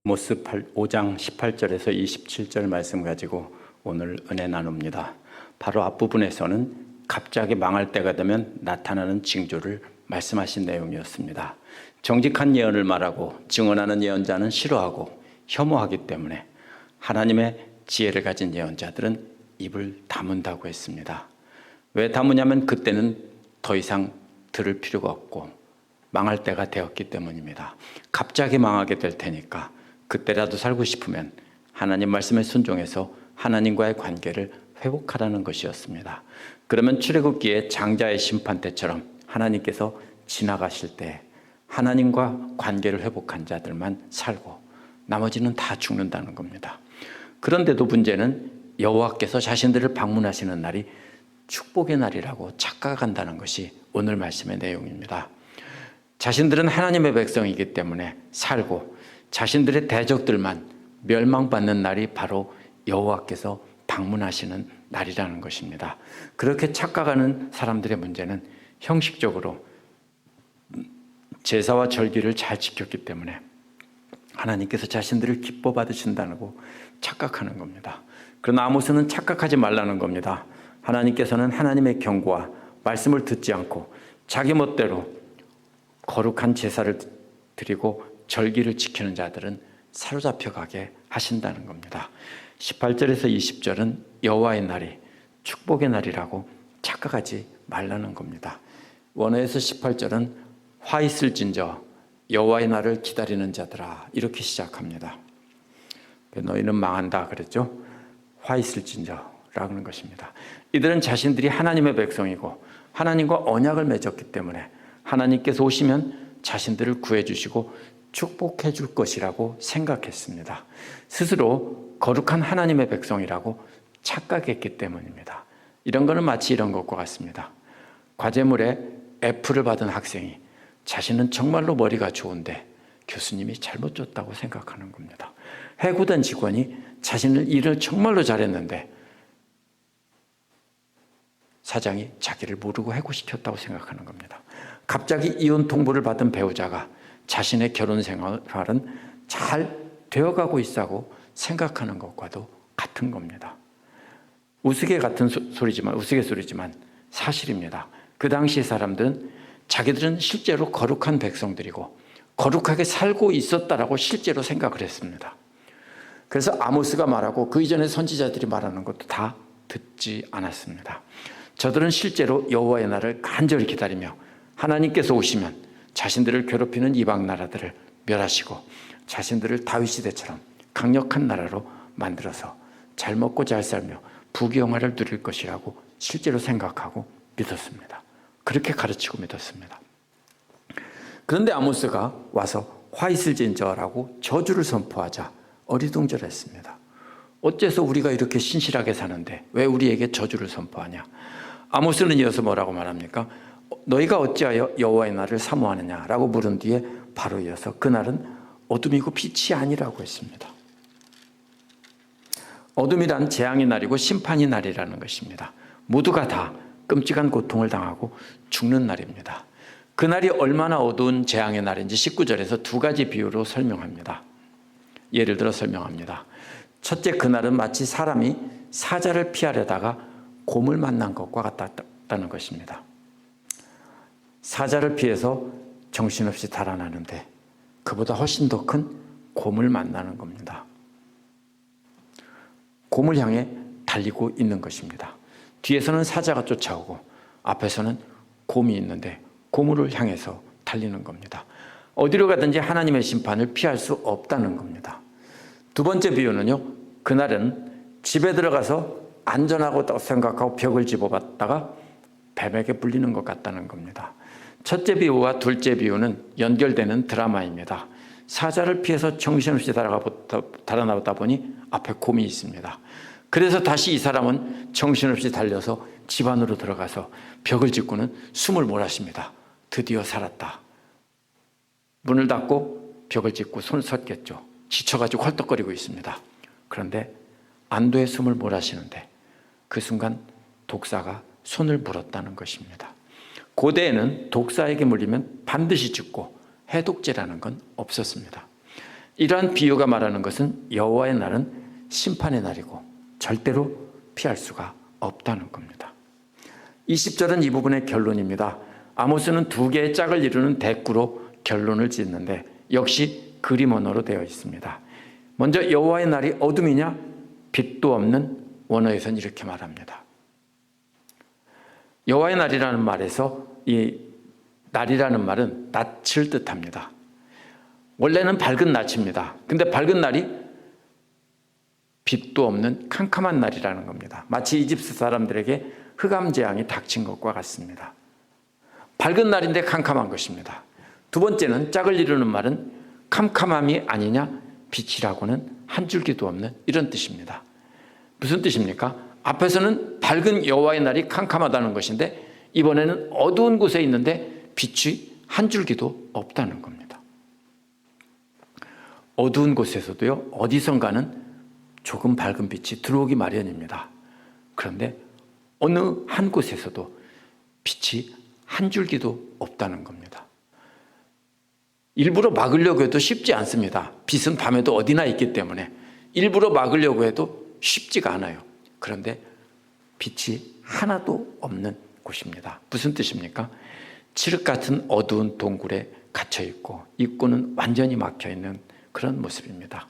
아모스 5장 18절에서 27절 말씀 가지고 오늘 은혜 나눕니다. 바로 앞부분에서는 갑자기 망할 때가 되면 나타나는 징조를 말씀하신 내용이었습니다. 정직한 예언을 말하고 증언하는 예언자는 싫어하고 혐오하기 때문에 하나님의 지혜를 가진 예언자들은 입을 다문다고 했습니다. 왜 다무냐면 그때는 더 이상 들을 필요가 없고 망할 때가 되었기 때문입니다. 갑자기 망하게 될 테니까 그때라도 살고 싶으면 하나님 말씀에 순종해서 하나님과의 관계를 회복하라는 것이었습니다. 그러면 출애굽기의 장자의 심판 때처럼 하나님께서 지나가실 때 하나님과 관계를 회복한 자들만 살고 나머지는 다 죽는다는 겁니다. 그런데도 문제는 여호와께서 자신들을 방문하시는 날이 축복의 날이라고 착각한다는 것이 오늘 말씀의 내용입니다. 자신들은 하나님의 백성이기 때문에 살고 자신들의 대적들만 멸망받는 날이 바로 여호와께서 방문하시는 날이라는 것입니다. 그렇게 착각하는 사람들의 문제는 형식적으로 제사와 절기를 잘 지켰기 때문에 하나님께서 자신들을 기뻐 받으신다고 착각하는 겁니다. 그러나 아모스는 착각하지 말라는 겁니다. 하나님께서는 하나님의 경고와 말씀을 듣지 않고 자기 멋대로 거룩한 제사를 드리고 절기를 지키는 자들은 사로잡혀 가게 하신다는 겁니다. 18절에서 20절은 여호와의 날이 축복의 날이라고 착각하지 말라는 겁니다. 원어에서 18절은 화 있을진저 여호와의 날을 기다리는 자들아 이렇게 시작합니다. 너희는 망한다 그랬죠. 화 있을진저라는 것입니다. 이들은 자신들이 하나님의 백성이고 하나님과 언약을 맺었기 때문에 하나님께서 오시면 자신들을 구해주시고 축복해 줄 것이라고 생각했습니다. 스스로 거룩한 하나님의 백성이라고 착각했기 때문입니다. 이런 거는 마치 이런 것과 같습니다. 과제물에 F를 받은 학생이 자신은 정말로 머리가 좋은데 교수님이 잘못 줬다고 생각하는 겁니다. 해고된 직원이 자신은 일을 정말로 잘했는데 사장이 자기를 모르고 해고시켰다고 생각하는 겁니다. 갑자기 이혼 통보를 받은 배우자가 자신의 결혼 생활은 잘 되어가고 있다고 생각하는 것과도 같은 겁니다. 우스갯소리지만 사실입니다. 그 당시 사람들은 자기들은 실제로 거룩한 백성들이고 거룩하게 살고 있었다라고 실제로 생각을 했습니다. 그래서 아모스가 말하고 그 이전에 선지자들이 말하는 것도 다 듣지 않았습니다. 저들은 실제로 여호와의 날을 간절히 기다리며 하나님께서 오시면 자신들을 괴롭히는 이방 나라들을 멸하시고 자신들을 다윗 시대처럼 강력한 나라로 만들어서 잘 먹고 잘 살며 부귀영화를 누릴 것이라고 실제로 생각하고 믿었습니다. 그렇게 가르치고 믿었습니다. 그런데 아모스가 와서 화 있을진저라고 저주를 선포하자 어리둥절했습니다. 어째서 우리가 이렇게 신실하게 사는데 왜 우리에게 저주를 선포하냐? 아모스는 이어서 뭐라고 말합니까? 너희가 어찌하여 여호와의 날을 사모하느냐라고 물은 뒤에 바로 이어서 그날은 어둠이고 빛이 아니라고 했습니다. 어둠이란 재앙의 날이고 심판의 날이라는 것입니다. 모두가 다 끔찍한 고통을 당하고 죽는 날입니다. 그날이 얼마나 어두운 재앙의 날인지 19절에서 두 가지 비유로 설명합니다. 예를 들어 설명합니다. 첫째, 그날은 마치 사람이 사자를 피하려다가 곰을 만난 것과 같다는 것입니다. 사자를 피해서 정신없이 달아나는데 그보다 훨씬 더 큰 곰을 만나는 겁니다. 곰을 향해 달리고 있는 것입니다. 뒤에서는 사자가 쫓아오고 앞에서는 곰이 있는데 곰을 향해서 달리는 겁니다. 어디로 가든지 하나님의 심판을 피할 수 없다는 겁니다. 두 번째 비유는요, 그날은 집에 들어가서 안전하고 생각하고 벽을 집어봤다가 뱀에게 물리는 것 같다는 겁니다. 첫째 비유와 둘째 비유는 연결되는 드라마입니다. 사자를 피해서 정신없이 달아나다 보니 앞에 곰이 있습니다. 그래서 다시 이 사람은 정신없이 달려서 집 안으로 들어가서 벽을 짚고는 숨을 몰아쉽니다. 드디어 살았다. 문을 닫고 벽을 짚고 손을 섰겠죠. 지쳐가지고 헐떡거리고 있습니다. 그런데 안도의 숨을 몰아쉬는데 그 순간 독사가 손을 물었다는 것입니다. 고대에는 독사에게 물리면 반드시 죽고 해독제라는 건 없었습니다. 이러한 비유가 말하는 것은 여호와의 날은 심판의 날이고 절대로 피할 수가 없다는 겁니다. 20절은 이 부분의 결론입니다. 아모스는 두 개의 짝을 이루는 대꾸로 결론을 짓는데 역시 그림 언어로 되어 있습니다. 먼저 여호와의 날이 어둠이냐? 빛도 없는 원어에서는 이렇게 말합니다. 여호와의 날이라는 말에서 이 날이라는 말은 낯을 뜻합니다. 원래는 밝은 낯입니다. 근데 밝은 날이 빛도 없는 캄캄한 날이라는 겁니다. 마치 이집트 사람들에게 흑암 재앙이 닥친 것과 같습니다. 밝은 날인데 캄캄한 것입니다. 두 번째는 짝을 이루는 말은 캄캄함이 아니냐 빛이라고는 한 줄기도 없는 이런 뜻입니다. 무슨 뜻입니까? 앞에서는 밝은 여호와의 날이 캄캄하다는 것인데 이번에는 어두운 곳에 있는데 빛이 한 줄기도 없다는 겁니다. 어두운 곳에서도요, 어디선가는 조금 밝은 빛이 들어오기 마련입니다. 그런데 어느 한 곳에서도 빛이 한 줄기도 없다는 겁니다. 일부러 막으려고 해도 쉽지 않습니다. 빛은 밤에도 어디나 있기 때문에 일부러 막으려고 해도 쉽지가 않아요. 그런데 빛이 하나도 없는 곳입니다. 무슨 뜻입니까? 칠흑 같은 어두운 동굴에 갇혀 있고 입구는 완전히 막혀 있는 그런 모습입니다.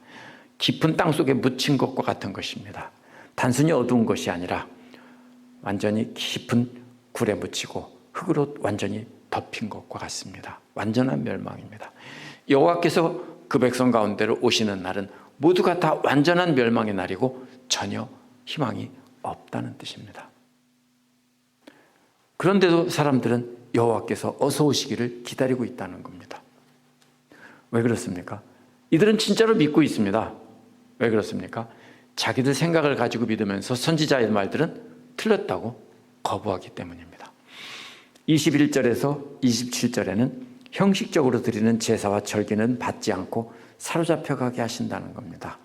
깊은 땅 속에 묻힌 것과 같은 것입니다. 단순히 어두운 것이 아니라 완전히 깊은 굴에 묻히고 흙으로 완전히 덮인 것과 같습니다. 완전한 멸망입니다. 여호와께서 그 백성 가운데로 오시는 날은 모두가 다 완전한 멸망의 날이고 전혀 희망이 없다는 뜻입니다. 그런데도 사람들은 여호와께서 어서 오시기를 기다리고 있다는 겁니다. 왜 그렇습니까? 이들은 진짜로 믿고 있습니다. 왜 그렇습니까? 자기들 생각을 가지고 믿으면서 선지자의 말들은 틀렸다고 거부하기 때문입니다. 21절에서 27절에는 형식적으로 드리는 제사와 절기는 받지 않고 사로잡혀 가게 하신다는 겁니다.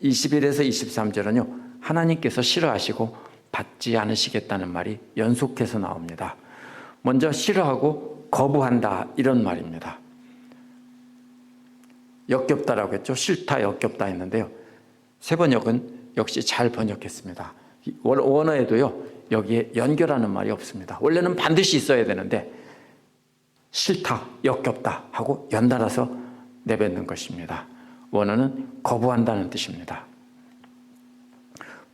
21에서 23절은요, 하나님께서 싫어하시고 받지 않으시겠다는 말이 연속해서 나옵니다. 먼저 싫어하고 거부한다 이런 말입니다. 역겹다라고 했죠. 싫다, 역겹다 했는데요. 세번역은 역시 잘 번역했습니다. 원어에도요, 여기에 연결하는 말이 없습니다. 원래는 반드시 있어야 되는데 싫다, 역겹다 하고 연달아서 내뱉는 것입니다. 원어는 거부한다는 뜻입니다.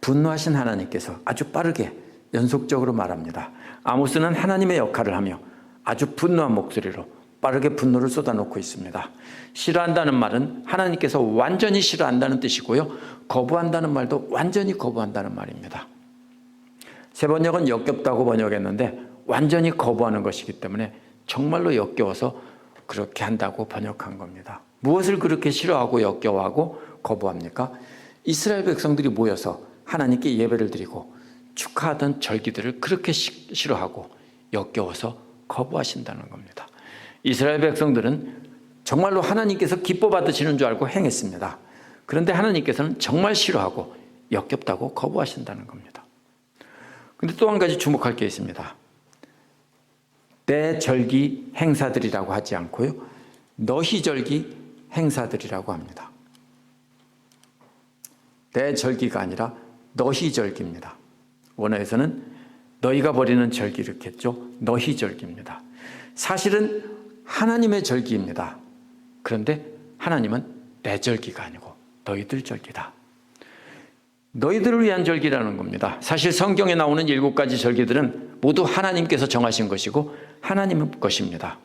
분노하신 하나님께서 아주 빠르게 연속적으로 말합니다. 아모스는 하나님의 역할을 하며 아주 분노한 목소리로 빠르게 분노를 쏟아놓고 있습니다. 싫어한다는 말은 하나님께서 완전히 싫어한다는 뜻이고요, 거부한다는 말도 완전히 거부한다는 말입니다. 세번역은 역겹다고 번역했는데 완전히 거부하는 것이기 때문에 정말로 역겨워서 그렇게 한다고 번역한 겁니다. 무엇을 그렇게 싫어하고 역겨워하고 거부합니까? 이스라엘 백성들이 모여서 하나님께 예배를 드리고 축하하던 절기들을 그렇게 싫어하고 역겨워서 거부하신다는 겁니다. 이스라엘 백성들은 정말로 하나님께서 기뻐 받으시는 줄 알고 행했습니다. 그런데 하나님께서는 정말 싫어하고 역겹다고 거부하신다는 겁니다. 그런데 또 한 가지 주목할 게 있습니다. 대절기 행사들이라고 하지 않고요, 너희절기 행사들이라고 합니다. 대절기가 아니라 너희절기입니다. 원어에서는 너희가 버리는 절기 이렇게 했죠. 너희절기입니다. 사실은 하나님의 절기입니다. 그런데 하나님은 내 절기가 아니고 너희들 절기다. 너희들을 위한 절기라는 겁니다. 사실 성경에 나오는 7가지 절기들은 모두 하나님께서 정하신 것이고 하나님의 것입니다.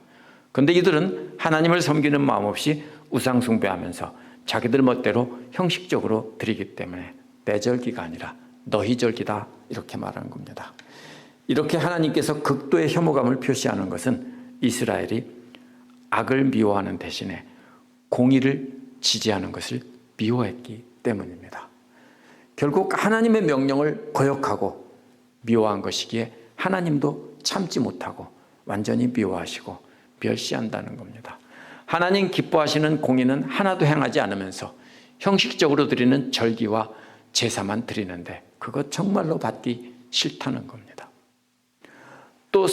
그런데 이들은 하나님을 섬기는 마음 없이 우상 숭배하면서 자기들 멋대로 형식적으로 드리기 때문에 내 절기가 아니라 너희 절기다 이렇게 말하는 겁니다. 이렇게 하나님께서 극도의 혐오감을 표시하는 것은 이스라엘이 악을 미워하는 대신에 공의를 지지하는 것을 미워했기 때문입니다. 결국 하나님의 명령을 거역하고 미워한 것이기에 하나님도 참지 못하고 완전히 미워하시고 멸시한다는 겁니다. 하나님 기뻐하시는 공의는 하나도 행하지 않으면서 형식적으로 드리는 절기와 제사만 드리는데 그것 정말로 받기 싫다는 겁니다. 또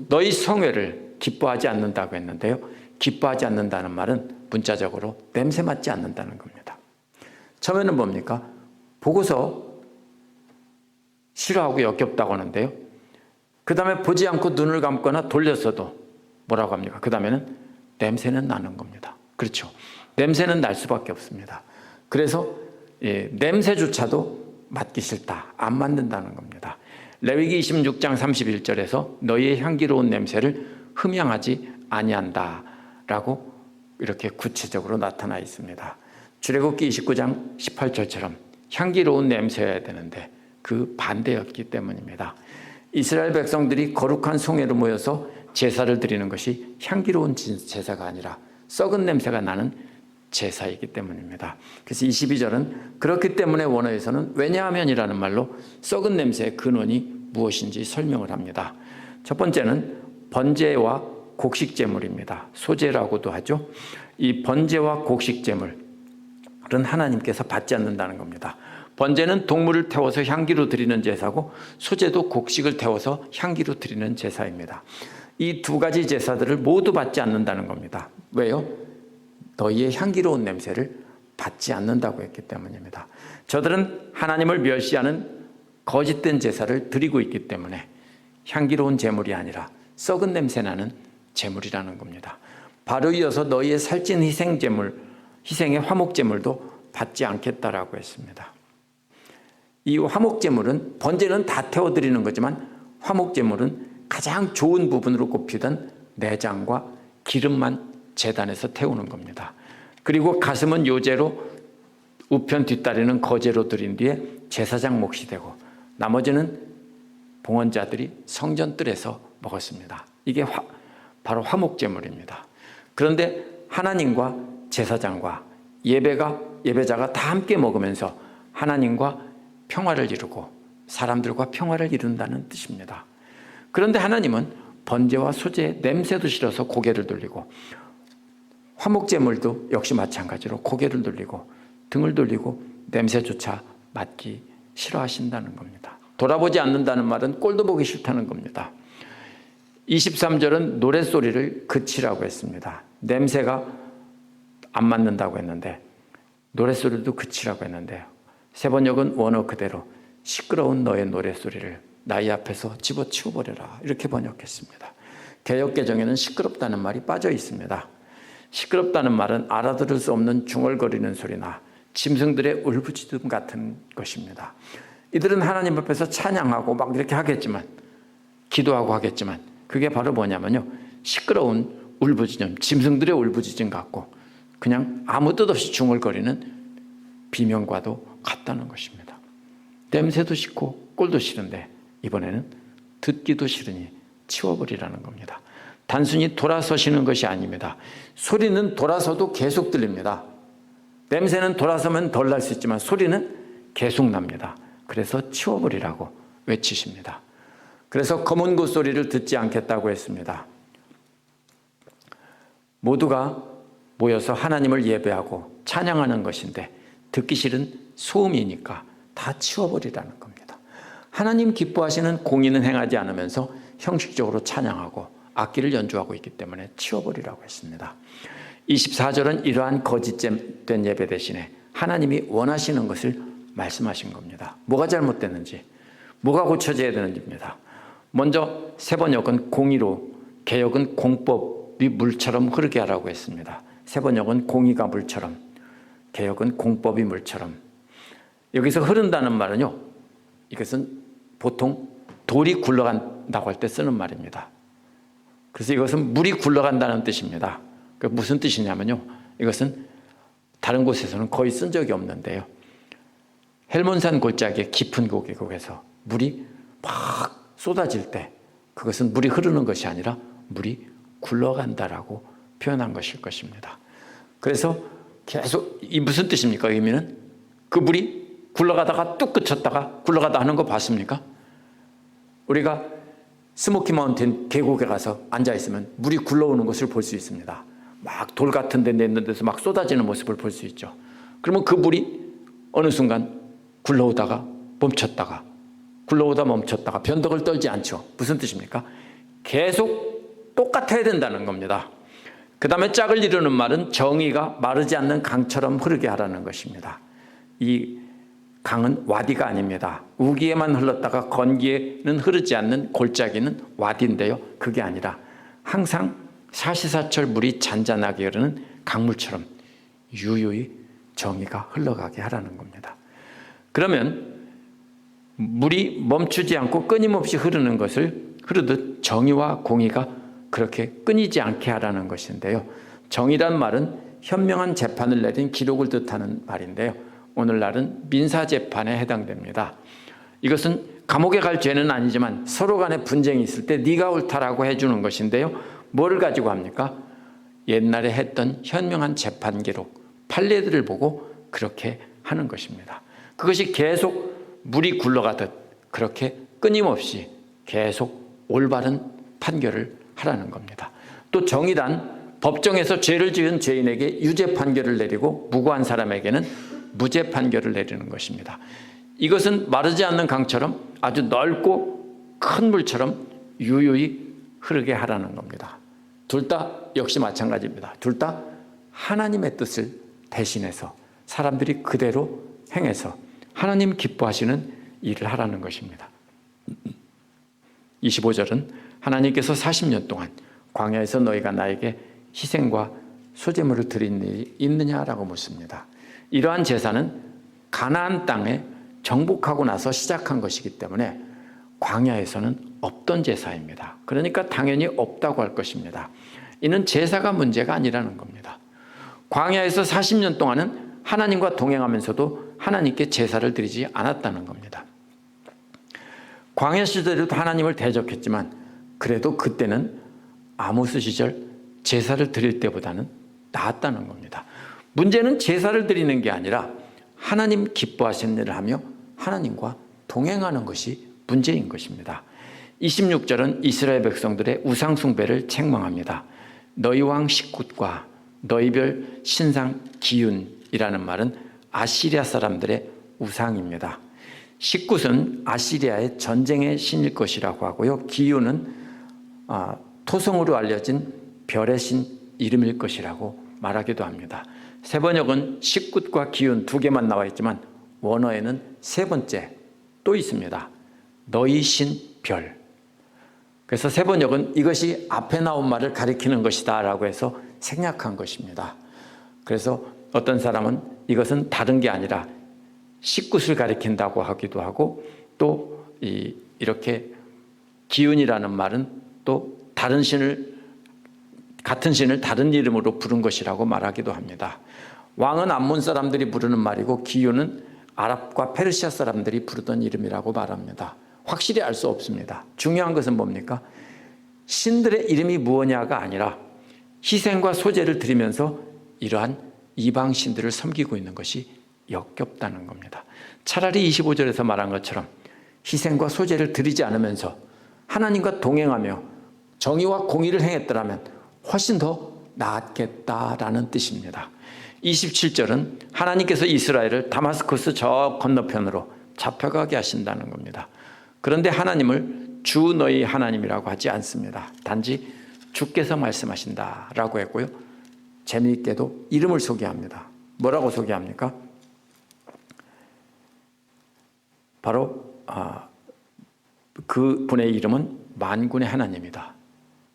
너희 성회를 기뻐하지 않는다고 했는데요, 기뻐하지 않는다는 말은 문자적으로 냄새 맡지 않는다는 겁니다. 처음에는 뭡니까? 보고서 싫어하고 역겹다고 하는데요. 그 다음에 보지 않고 눈을 감거나 돌렸어도 뭐라고 합니까? 그 다음에는 냄새는 나는 겁니다. 그렇죠. 냄새는 날 수밖에 없습니다. 그래서 냄새조차도 맡기 싫다, 안 맡는다는 겁니다. 레위기 26장 31절에서 너희의 향기로운 냄새를 흠양하지 아니한다 라고 이렇게 구체적으로 나타나 있습니다. 출애굽기 29장 18절처럼 향기로운 냄새여야 되는데 그 반대였기 때문입니다. 이스라엘 백성들이 거룩한 성회로 모여서 제사를 드리는 것이 향기로운 제사가 아니라 썩은 냄새가 나는 제사이기 때문입니다. 그래서 22절은 그렇기 때문에 원어에서는 왜냐하면이라는 말로 썩은 냄새의 근원이 무엇인지 설명을 합니다. 첫 번째는 번제와 곡식제물입니다. 소제라고도 하죠. 이 번제와 곡식제물은 하나님께서 받지 않는다는 겁니다. 번제는 동물을 태워서 향기로 드리는 제사고 소제도 곡식을 태워서 향기로 드리는 제사입니다. 이 두 가지 제사들을 모두 받지 않는다는 겁니다. 왜요? 너희의 향기로운 냄새를 받지 않는다고 했기 때문입니다. 저들은 하나님을 멸시하는 거짓된 제사를 드리고 있기 때문에 향기로운 제물이 아니라 썩은 냄새 나는 제물이라는 겁니다. 바로 이어서 너희의 살찐 희생의 화목제물도 받지 않겠다라고 했습니다. 이 화목제물은 번제는 다 태워드리는 거지만 화목제물은 가장 좋은 부분으로 꼽히던 내장과 기름만 제단에서 태우는 겁니다. 그리고 가슴은 요제로 우편 뒷다리는 거제로 드린 뒤에 제사장 몫이 되고 나머지는 봉헌자들이 성전뜰에서 먹었습니다. 이게 바로 화목제물입니다. 그런데 하나님과 제사장과 예배자가 다 함께 먹으면서 하나님과 평화를 이루고 사람들과 평화를 이룬다는 뜻입니다. 그런데 하나님은 번제와 소제의 냄새도 싫어서 고개를 돌리고 화목제물도 역시 마찬가지로 고개를 돌리고 등을 돌리고 냄새조차 맡기 싫어하신다는 겁니다. 돌아보지 않는다는 말은 꼴도 보기 싫다는 겁니다. 23절은 노랫소리를 그치라고 했습니다. 냄새가 안 맞는다고 했는데 노랫소리도 그치라고 했는데요. 세번역은 원어 그대로 시끄러운 너의 노랫소리를 나의 앞에서 집어치워버려라 이렇게 번역했습니다. 개역개정에는 시끄럽다는 말이 빠져 있습니다. 시끄럽다는 말은 알아들을 수 없는 중얼거리는 소리나 짐승들의 울부짖음 같은 것입니다. 이들은 하나님 앞에서 찬양하고 막 이렇게 하겠지만 기도하고 하겠지만 그게 바로 뭐냐면요, 시끄러운 울부짖음, 짐승들의 울부짖음 같고 그냥 아무 뜻 없이 중얼거리는 비명과도 같다는 것입니다. 냄새도 싫고 꼴도 싫은데 이번에는 듣기도 싫으니 치워버리라는 겁니다. 단순히 돌아서시는 것이 아닙니다. 소리는 돌아서도 계속 들립니다. 냄새는 돌아서면 덜 날 수 있지만 소리는 계속 납니다. 그래서 치워버리라고 외치십니다. 그래서 검은 고 소리를 듣지 않겠다고 했습니다. 모두가 모여서 하나님을 예배하고 찬양하는 것인데 듣기 싫은 소음이니까 다 치워버리라는 겁니다. 하나님 기뻐하시는 공의는 행하지 않으면서 형식적으로 찬양하고 악기를 연주하고 있기 때문에 치워버리라고 했습니다. 24절은 이러한 거짓된 예배 대신에 하나님이 원하시는 것을 말씀하신 겁니다. 뭐가 잘못됐는지, 뭐가 고쳐져야 되는지입니다. 먼저 세번역은 공의로, 개역은 공법이 물처럼 흐르게 하라고 했습니다. 세번역은 공의가 물처럼, 개역은 공법이 물처럼. 여기서 흐른다는 말은요, 이것은 보통 돌이 굴러간다고 할 때 쓰는 말입니다. 그래서 이것은 물이 굴러간다는 뜻입니다. 무슨 뜻이냐면요, 이것은 다른 곳에서는 거의 쓴 적이 없는데요, 헬몬산 골짜기의 깊은 고개에서 물이 막 쏟아질 때 그것은 물이 흐르는 것이 아니라 물이 굴러간다라고 표현한 것일 것입니다. 그래서 계속 이 무슨 뜻입니까? 의미는 그 물이 굴러가다가 뚝 그쳤다가 굴러가다 하는 거 봤습니까? 우리가 스모키 마운틴 계곡에 가서 앉아있으면 물이 굴러오는 것을 볼 수 있습니다. 막 돌 같은 데 내는 데서 막 쏟아지는 모습을 볼 수 있죠. 그러면 그 물이 어느 순간 굴러오다가 멈췄다가 굴러오다 멈췄다가 변덕을 떨지 않죠. 무슨 뜻입니까? 계속 똑같아야 된다는 겁니다. 그 다음에 짝을 이루는 말은 정의가 마르지 않는 강처럼 흐르게 하라는 것입니다. 이 강은 와디가 아닙니다. 우기에만 흘렀다가 건기에는 흐르지 않는 골짜기는 와디인데요. 그게 아니라 항상 사시사철 물이 잔잔하게 흐르는 강물처럼 유유히 정의가 흘러가게 하라는 겁니다. 그러면 물이 멈추지 않고 끊임없이 흐르는 것을 흐르듯 정의와 공의가 그렇게 끊이지 않게 하라는 것인데요. 정의란 말은 현명한 재판을 내린 기록을 뜻하는 말인데요. 오늘날은 민사재판에 해당됩니다. 이것은 감옥에 갈 죄는 아니지만 서로 간에 분쟁이 있을 때 네가 옳다라고 해주는 것인데요. 뭘 가지고 합니까? 옛날에 했던 현명한 재판 기록, 판례들을 보고 그렇게 하는 것입니다. 그것이 계속 물이 굴러가듯 그렇게 끊임없이 계속 올바른 판결을 하라는 겁니다. 또 정의란 법정에서 죄를 지은 죄인에게 유죄 판결을 내리고 무고한 사람에게는 무죄 판결을 내리는 것입니다. 이것은 마르지 않는 강처럼 아주 넓고 큰 물처럼 유유히 흐르게 하라는 겁니다. 둘 다 역시 마찬가지입니다. 둘 다 하나님의 뜻을 대신해서 사람들이 그대로 행해서 하나님 기뻐하시는 일을 하라는 것입니다. 25절은 하나님께서 40년 동안 광야에서 너희가 나에게 희생과 소제물을 드린 일이 있느냐라고 묻습니다. 이러한 제사는 가나안 땅에 정복하고 나서 시작한 것이기 때문에 광야에서는 없던 제사입니다. 그러니까 당연히 없다고 할 것입니다. 이는 제사가 문제가 아니라는 겁니다. 광야에서 40년 동안은 하나님과 동행하면서도 하나님께 제사를 드리지 않았다는 겁니다. 광야 시절에도 하나님을 대적했지만 그래도 그때는 아모스 시절 제사를 드릴 때보다는 나았다는 겁니다. 문제는 제사를 드리는 게 아니라 하나님 기뻐하시는 일을 하며 하나님과 동행하는 것이 문제인 것입니다. 26절은 이스라엘 백성들의 우상 숭배를 책망합니다. 너희 왕 식굿과 너희 별 신상 기윤이라는 말은 아시리아 사람들의 우상입니다. 식굿은 아시리아의 전쟁의 신일 것이라고 하고요. 기윤은 토성으로 알려진 별의 신 이름일 것이라고 말하기도 합니다. 세번역은 식굿과 기윤 두 개만 나와 있지만 원어에는 세 번째 또 있습니다. 너희 신 별. 그래서 세번역은 이것이 앞에 나온 말을 가리키는 것이다 라고 해서 생략한 것입니다. 그래서 어떤 사람은 이것은 다른 게 아니라 식굿을 가리킨다고 하기도 하고 또 이렇게 기윤이라는 말은 또 다른 신을 같은 신을 다른 이름으로 부른 것이라고 말하기도 합니다. 왕은 암몬 사람들이 부르는 말이고 기윤은 아랍과 페르시아 사람들이 부르던 이름이라고 말합니다. 확실히 알 수 없습니다. 중요한 것은 뭡니까? 신들의 이름이 무엇냐가 아니라 희생과 소제를 드리면서 이러한 이방 신들을 섬기고 있는 것이 역겹다는 겁니다. 차라리 25절에서 말한 것처럼 희생과 소제를 드리지 않으면서 하나님과 동행하며 정의와 공의를 행했더라면 훨씬 더 나았겠다라는 뜻입니다. 27절은 하나님께서 이스라엘을 다마스커스 저 건너편으로 잡혀가게 하신다는 겁니다. 그런데 하나님을 주 너희 하나님이라고 하지 않습니다. 단지 주께서 말씀하신다라고 했고요. 재미있게도 이름을 소개합니다. 뭐라고 소개합니까? 바로 그 분의 이름은 만군의 하나님이다.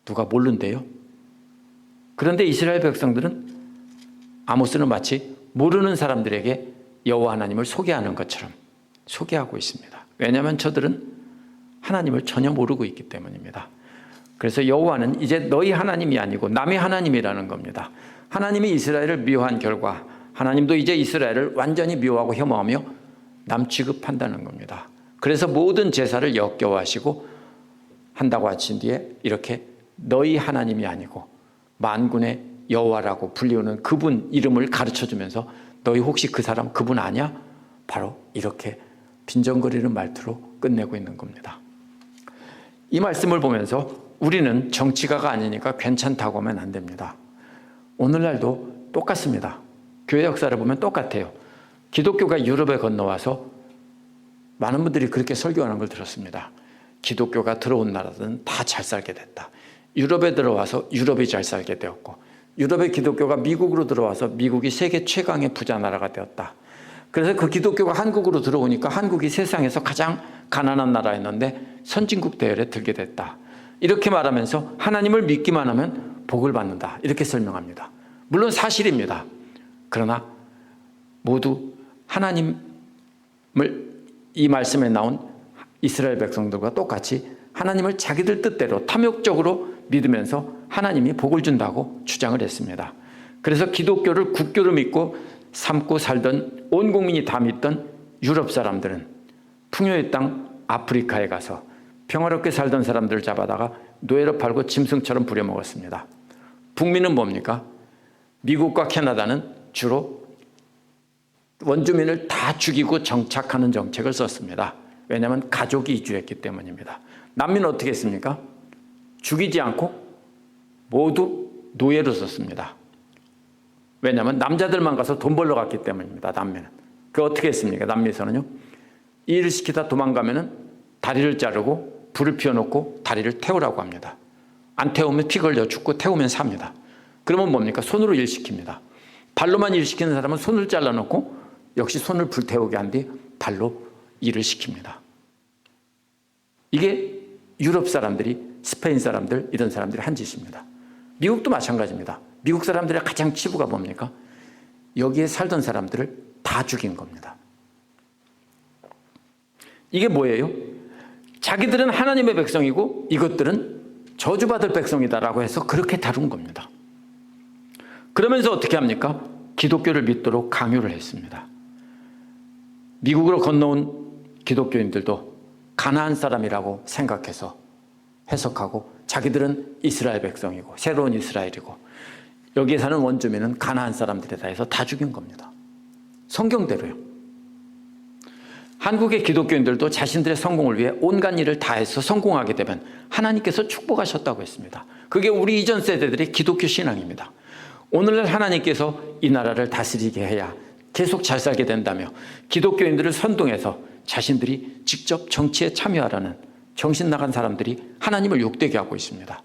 누가 모른대요? 그런데 이스라엘 백성들은 아모스는 마치 모르는 사람들에게 여호와 하나님을 소개하는 것처럼 소개하고 있습니다. 왜냐하면 저들은 하나님을 전혀 모르고 있기 때문입니다. 그래서 여호와는 이제 너희 하나님이 아니고 남의 하나님이라는 겁니다. 하나님이 이스라엘을 미워한 결과 하나님도 이제 이스라엘을 완전히 미워하고 혐오하며 남 취급한다는 겁니다. 그래서 모든 제사를 역겨워하시고 한다고 하신 뒤에 이렇게 너희 하나님이 아니고 만군의 여호와라고 불리우는 그분 이름을 가르쳐주면서 너희 혹시 그 사람 그분 아냐? 바로 이렇게 빈정거리는 말투로 끝내고 있는 겁니다. 이 말씀을 보면서 우리는 정치가가 아니니까 괜찮다고 하면 안 됩니다. 오늘날도 똑같습니다. 교회 역사를 보면 똑같아요. 기독교가 유럽에 건너와서 많은 분들이 그렇게 설교하는 걸 들었습니다. 기독교가 들어온 나라들은 다 잘 살게 됐다. 유럽에 들어와서 유럽이 잘 살게 되었고 유럽의 기독교가 미국으로 들어와서 미국이 세계 최강의 부자 나라가 되었다. 그래서 그 기독교가 한국으로 들어오니까 한국이 세상에서 가장 가난한 나라였는데 선진국 대열에 들게 됐다. 이렇게 말하면서 하나님을 믿기만 하면 복을 받는다. 이렇게 설명합니다. 물론 사실입니다. 그러나 모두 하나님을 이 말씀에 나온 이스라엘 백성들과 똑같이 하나님을 자기들 뜻대로 탐욕적으로 믿으면서 하나님이 복을 준다고 주장을 했습니다. 그래서 기독교를 국교로 믿고 삶고 살던 온 국민이 다 믿던 유럽 사람들은 풍요의 땅 아프리카에 가서 평화롭게 살던 사람들을 잡아다가 노예로 팔고 짐승처럼 부려먹었습니다. 북미는 뭡니까? 미국과 캐나다는 주로 원주민을 다 죽이고 정착하는 정책을 썼습니다. 왜냐하면 가족이 이주했기 때문입니다. 남미는 어떻게 했습니까? 죽이지 않고 모두 노예로 썼습니다. 왜냐하면 남자들만 가서 돈 벌러 갔기 때문입니다. 남미는. 그 어떻게 했습니까? 남미에서는요. 일을 시키다 도망가면은 다리를 자르고 불을 피워놓고 다리를 태우라고 합니다. 안 태우면 피 걸려 죽고 태우면 삽니다. 그러면 뭡니까? 손으로 일 시킵니다. 발로만 일 시키는 사람은 손을 잘라놓고 역시 손을 불태우게 한 뒤 발로 일을 시킵니다. 이게 유럽 사람들이, 스페인 사람들, 이런 사람들이 한 짓입니다. 미국도 마찬가지입니다. 미국 사람들의 가장 치부가 뭡니까? 여기에 살던 사람들을 다 죽인 겁니다. 이게 뭐예요? 자기들은 하나님의 백성이고 이것들은 저주받을 백성이다라고 해서 그렇게 다룬 겁니다. 그러면서 어떻게 합니까? 기독교를 믿도록 강요를 했습니다. 미국으로 건너온 기독교인들도 가나안 사람이라고 생각해서 해석하고 자기들은 이스라엘 백성이고 새로운 이스라엘이고 여기에 사는 원주민은 가나안 사람들이다 해서 다 죽인 겁니다. 성경대로요. 한국의 기독교인들도 자신들의 성공을 위해 온갖 일을 다해서 성공하게 되면 하나님께서 축복하셨다고 했습니다. 그게 우리 이전 세대들의 기독교 신앙입니다. 오늘날 하나님께서 이 나라를 다스리게 해야 계속 잘 살게 된다며 기독교인들을 선동해서 자신들이 직접 정치에 참여하라는 정신 나간 사람들이 하나님을 욕되게 하고 있습니다.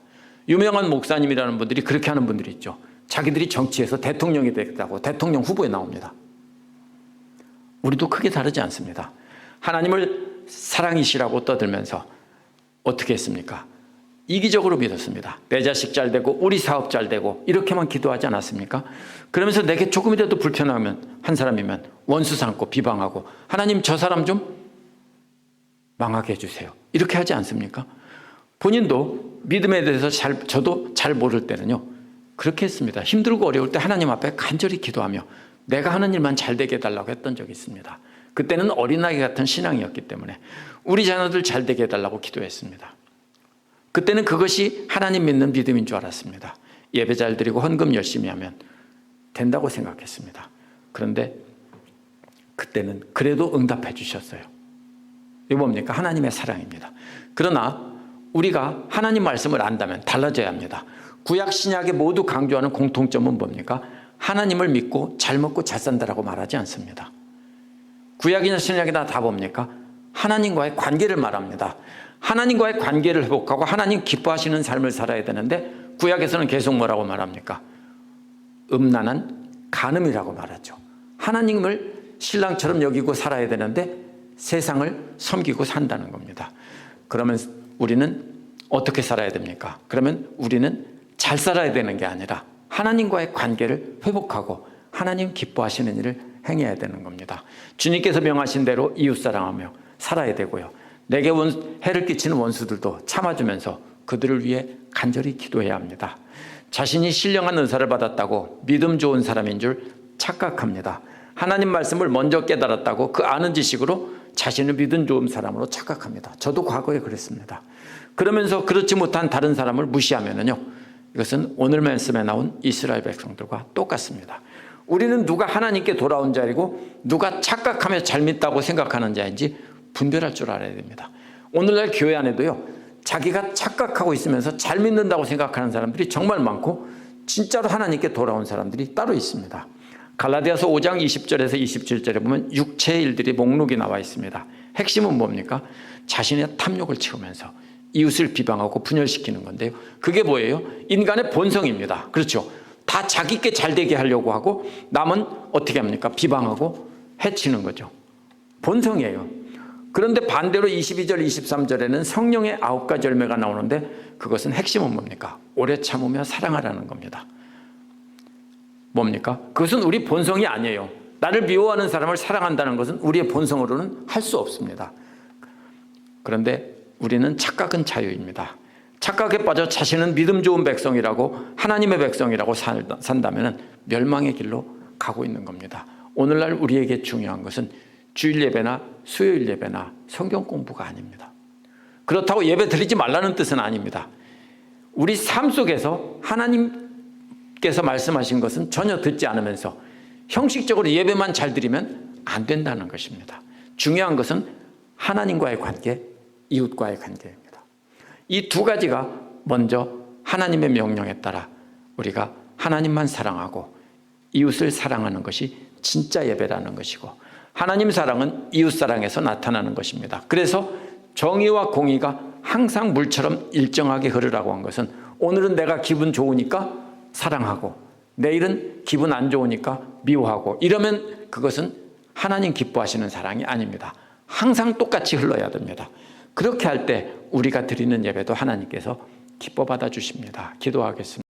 유명한 목사님이라는 분들이 그렇게 하는 분들이 있죠. 자기들이 정치에서 대통령이 되겠다고 대통령 후보에 나옵니다. 우리도 크게 다르지 않습니다. 하나님을 사랑이시라고 떠들면서 어떻게 했습니까? 이기적으로 믿었습니다. 내 자식 잘 되고 우리 사업 잘 되고 이렇게만 기도하지 않았습니까? 그러면서 내게 조금이라도 불편하면 한 사람이면 원수 삼고 비방하고 하나님 저 사람 좀 망하게 해주세요. 이렇게 하지 않습니까? 본인도 믿음에 대해서 저도 잘 모를 때는요. 그렇게 했습니다. 힘들고 어려울 때 하나님 앞에 간절히 기도하며 내가 하는 일만 잘 되게 해달라고 했던 적이 있습니다. 그때는 어린아이 같은 신앙이었기 때문에 우리 자녀들 잘 되게 해달라고 기도했습니다. 그때는 그것이 하나님 믿는 믿음인 줄 알았습니다. 예배 잘 드리고 헌금 열심히 하면 된다고 생각했습니다. 그런데 그때는 그래도 응답해 주셨어요. 이거 뭡니까? 하나님의 사랑입니다. 그러나 우리가 하나님 말씀을 안다면 달라져야 합니다. 구약 신약에 모두 강조하는 공통점은 뭡니까? 하나님을 믿고 잘 먹고 잘 산다라고 말하지 않습니다. 구약이나 신약이나 다 뭡니까? 하나님과의 관계를 말합니다. 하나님과의 관계를 회복하고 하나님 기뻐하시는 삶을 살아야 되는데 구약에서는 계속 뭐라고 말합니까? 음란한 간음이라고 말하죠. 하나님을 신랑처럼 여기고 살아야 되는데 세상을 섬기고 산다는 겁니다. 그러면 우리는 어떻게 살아야 됩니까? 그러면 우리는 잘 살아야 되는 게 아니라 하나님과의 관계를 회복하고 하나님 기뻐하시는 일을 행해야 되는 겁니다. 주님께서 명하신 대로 이웃사랑하며 살아야 되고요. 내게 해를 끼치는 원수들도 참아주면서 그들을 위해 간절히 기도해야 합니다. 자신이 신령한 은사를 받았다고 믿음 좋은 사람인 줄 착각합니다. 하나님 말씀을 먼저 깨달았다고 그 아는 지식으로 자신을 믿음 좋은 사람으로 착각합니다. 저도 과거에 그랬습니다. 그러면서 그렇지 못한 다른 사람을 무시하면은요, 이것은 오늘 말씀에 나온 이스라엘 백성들과 똑같습니다. 우리는 누가 하나님께 돌아온 자이고 누가 착각하며 잘 믿다고 생각하는 자인지 분별할 줄 알아야 됩니다. 오늘날 교회 안에도요, 자기가 착각하고 있으면서 잘 믿는다고 생각하는 사람들이 정말 많고 진짜로 하나님께 돌아온 사람들이 따로 있습니다. 갈라디아서 5장 20절에서 27절에 보면 육체의 일들이 목록이 나와 있습니다. 핵심은 뭡니까? 자신의 탐욕을 채우면서 이웃을 비방하고 분열시키는 건데요. 그게 뭐예요? 인간의 본성입니다. 그렇죠? 다 자기께 잘 되게 하려고 하고 남은 어떻게 합니까? 비방하고 해치는 거죠. 본성이에요. 그런데 반대로 22절, 23절에는 성령의 9가지 열매가 나오는데 그것은 핵심은 뭡니까? 오래 참으며 사랑하라는 겁니다. 뭡니까? 그것은 우리 본성이 아니에요. 나를 미워하는 사람을 사랑한다는 것은 우리의 본성으로는 할 수 없습니다. 그런데 우리는 착각은 자유입니다. 착각에 빠져 자신은 믿음 좋은 백성이라고 하나님의 백성이라고 산다면 멸망의 길로 가고 있는 겁니다. 오늘날 우리에게 중요한 것은 주일 예배나 수요일 예배나 성경 공부가 아닙니다. 그렇다고 예배 드리지 말라는 뜻은 아닙니다. 우리 삶 속에서 하나님께서 말씀하신 것은 전혀 듣지 않으면서 형식적으로 예배만 잘 드리면 안 된다는 것입니다. 중요한 것은 하나님과의 관계, 이웃과의 관계입니다. 이 두 가지가 먼저 하나님의 명령에 따라 우리가 하나님만 사랑하고 이웃을 사랑하는 것이 진짜 예배라는 것이고, 하나님 사랑은 이웃 사랑에서 나타나는 것입니다. 그래서 정의와 공의가 항상 물처럼 일정하게 흐르라고 한 것은 오늘은 내가 기분 좋으니까 사랑하고 내일은 기분 안 좋으니까 미워하고 이러면 그것은 하나님 기뻐하시는 사랑이 아닙니다. 항상 똑같이 흘러야 됩니다. 그렇게 할 때 우리가 드리는 예배도 하나님께서 기뻐 받아 주십니다. 기도하겠습니다.